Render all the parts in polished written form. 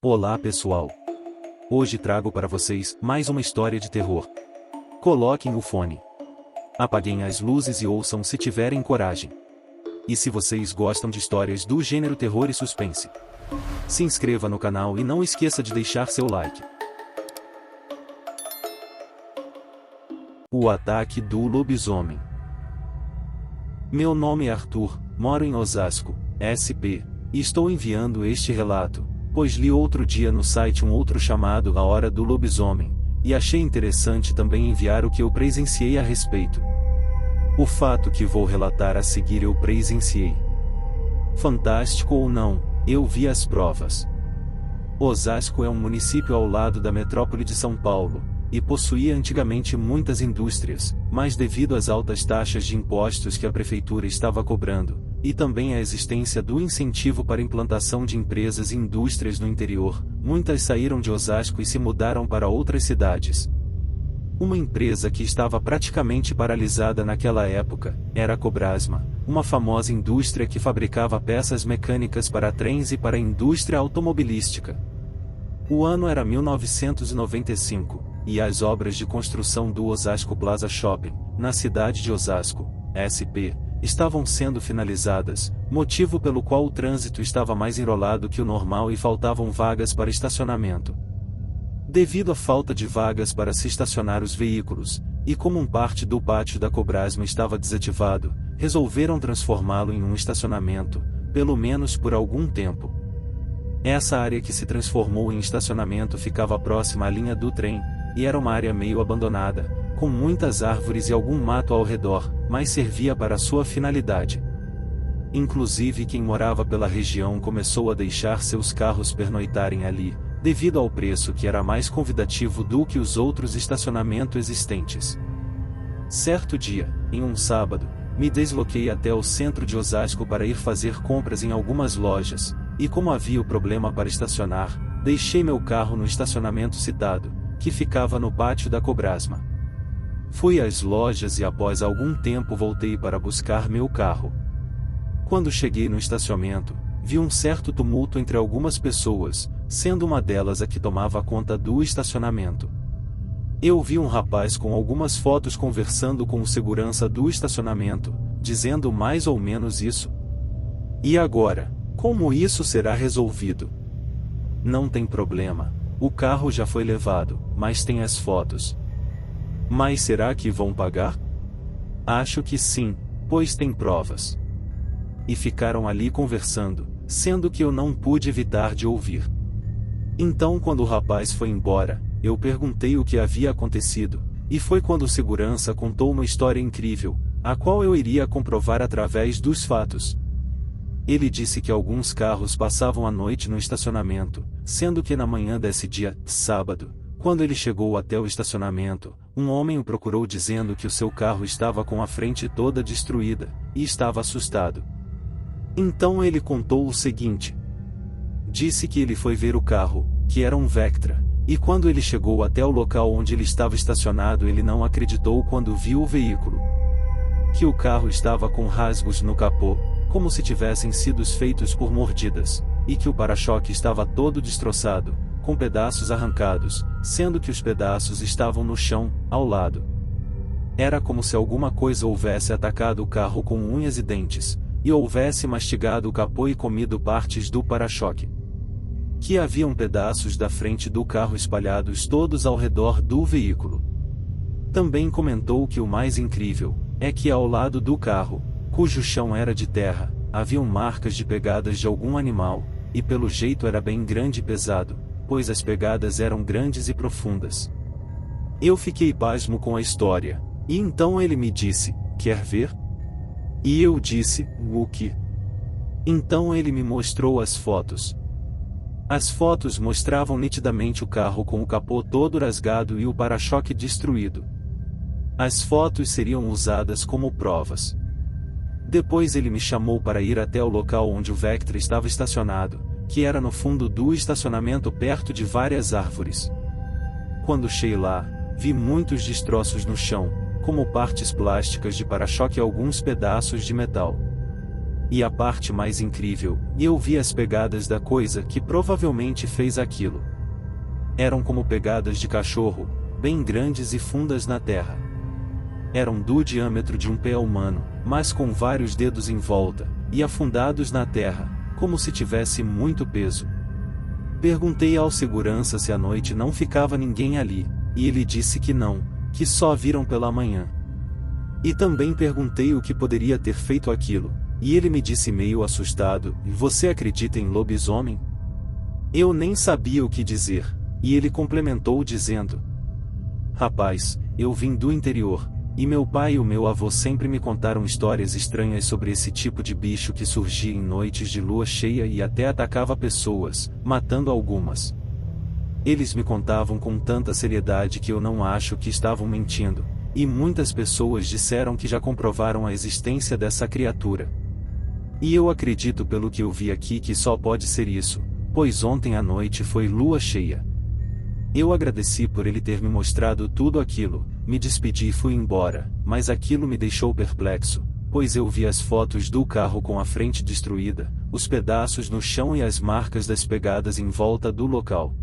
Olá pessoal! Hoje trago para vocês mais uma história de terror. Coloquem o fone. Apaguem as luzes e ouçam se tiverem coragem. E se vocês gostam de histórias do gênero terror e suspense, se inscreva no canal e não esqueça de deixar seu like. O ataque do lobisomem. Meu nome é Arthur, moro em Osasco, SP, e estou enviando este relato, pois li outro dia no site um outro chamado A Hora do Lobisomem, e achei interessante também enviar o que eu presenciei a respeito. O fato que vou relatar a seguir eu presenciei. Fantástico ou não, eu vi as provas. Osasco é um município ao lado da metrópole de São Paulo, e possuía antigamente muitas indústrias, mas devido às altas taxas de impostos que a prefeitura estava cobrando, e também à existência do incentivo para a implantação de empresas e indústrias no interior, muitas saíram de Osasco e se mudaram para outras cidades. Uma empresa que estava praticamente paralisada naquela época era a Cobrasma, uma famosa indústria que fabricava peças mecânicas para trens e para a indústria automobilística. O ano era 1995, e as obras de construção do Osasco Plaza Shopping, na cidade de Osasco, SP, estavam sendo finalizadas, motivo pelo qual o trânsito estava mais enrolado que o normal e faltavam vagas para estacionamento. Devido à falta de vagas para se estacionar os veículos, e como parte do pátio da Cobrasma estava desativado, resolveram transformá-lo em um estacionamento, pelo menos por algum tempo. Essa área que se transformou em estacionamento ficava próxima à linha do trem, e era uma área meio abandonada, com muitas árvores e algum mato ao redor, mas servia para sua finalidade. Inclusive quem morava pela região começou a deixar seus carros pernoitarem ali, devido ao preço que era mais convidativo do que os outros estacionamentos existentes. Certo dia, em um sábado, me desloquei até o centro de Osasco para ir fazer compras em algumas lojas, e como havia o problema para estacionar, deixei meu carro no estacionamento citado, que ficava no pátio da Cobrasma. Fui às lojas e após algum tempo voltei para buscar meu carro. Quando cheguei no estacionamento, vi um certo tumulto entre algumas pessoas, sendo uma delas a que tomava conta do estacionamento. Eu vi um rapaz com algumas fotos conversando com o segurança do estacionamento, dizendo mais ou menos isso. E agora, como isso será resolvido? Não tem problema, o carro já foi levado, mas tem as fotos. Mas será que vão pagar? Acho que sim, pois tem provas. E ficaram ali conversando, sendo que eu não pude evitar de ouvir. Então quando o rapaz foi embora, eu perguntei o que havia acontecido, e foi quando o segurança contou uma história incrível, a qual eu iria comprovar através dos fatos. Ele disse que alguns carros passavam a noite no estacionamento, sendo que na manhã desse dia, sábado, quando ele chegou até o estacionamento, um homem o procurou dizendo que o seu carro estava com a frente toda destruída, e estava assustado. Então ele contou o seguinte. Disse que ele foi ver o carro, que era um Vectra, e quando ele chegou até o local onde ele estava estacionado ele não acreditou quando viu o veículo. Que o carro estava com rasgos no capô, como se tivessem sido feitos por mordidas, e que o para-choque estava todo destroçado, com pedaços arrancados, sendo que os pedaços estavam no chão, ao lado. Era como se alguma coisa houvesse atacado o carro com unhas e dentes, e houvesse mastigado o capô e comido partes do para-choque. Que haviam pedaços da frente do carro espalhados todos ao redor do veículo. Também comentou que o mais incrível é que ao lado do carro, cujo chão era de terra, haviam marcas de pegadas de algum animal, e pelo jeito era bem grande e pesado, pois as pegadas eram grandes e profundas. Eu fiquei pasmo com a história, e então ele me disse, quer ver? E eu disse, o que? Então ele me mostrou as fotos. As fotos mostravam nitidamente o carro com o capô todo rasgado e o para-choque destruído. As fotos seriam usadas como provas. Depois ele me chamou para ir até o local onde o Vectra estava estacionado, que era no fundo do estacionamento perto de várias árvores. Quando cheguei lá, vi muitos destroços no chão, como partes plásticas de para-choque e alguns pedaços de metal. E a parte mais incrível, eu vi as pegadas da coisa que provavelmente fez aquilo. Eram como pegadas de cachorro, bem grandes e fundas na terra. Eram do diâmetro de um pé humano, mas com vários dedos em volta, e afundados na terra, como se tivesse muito peso. Perguntei ao segurança se à noite não ficava ninguém ali, e ele disse que não, que só viram pela manhã. E também perguntei o que poderia ter feito aquilo, e ele me disse meio assustado: "Você acredita em lobisomem?" Eu nem sabia o que dizer, e ele complementou dizendo: "Rapaz, eu vim do interior, e meu pai e o meu avô sempre me contaram histórias estranhas sobre esse tipo de bicho que surgia em noites de lua cheia e até atacava pessoas, matando algumas. Eles me contavam com tanta seriedade que eu não acho que estavam mentindo, e muitas pessoas disseram que já comprovaram a existência dessa criatura. E eu acredito pelo que eu vi aqui que só pode ser isso, pois ontem à noite foi lua cheia." Eu agradeci por ele ter me mostrado tudo aquilo, me despedi e fui embora, mas aquilo me deixou perplexo, pois eu vi as fotos do carro com a frente destruída, os pedaços no chão e as marcas das pegadas em volta do local.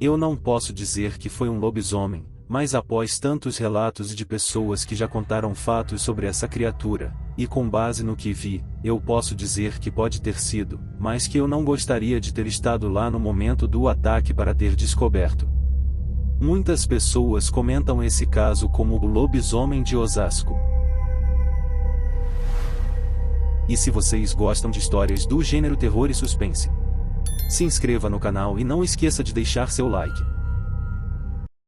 Eu não posso dizer que foi um lobisomem, mas após tantos relatos de pessoas que já contaram fatos sobre essa criatura, e com base no que vi, eu posso dizer que pode ter sido, mas que eu não gostaria de ter estado lá no momento do ataque para ter descoberto. Muitas pessoas comentam esse caso como o lobisomem de Osasco. E se vocês gostam de histórias do gênero terror e suspense, se inscreva no canal e não esqueça de deixar seu like.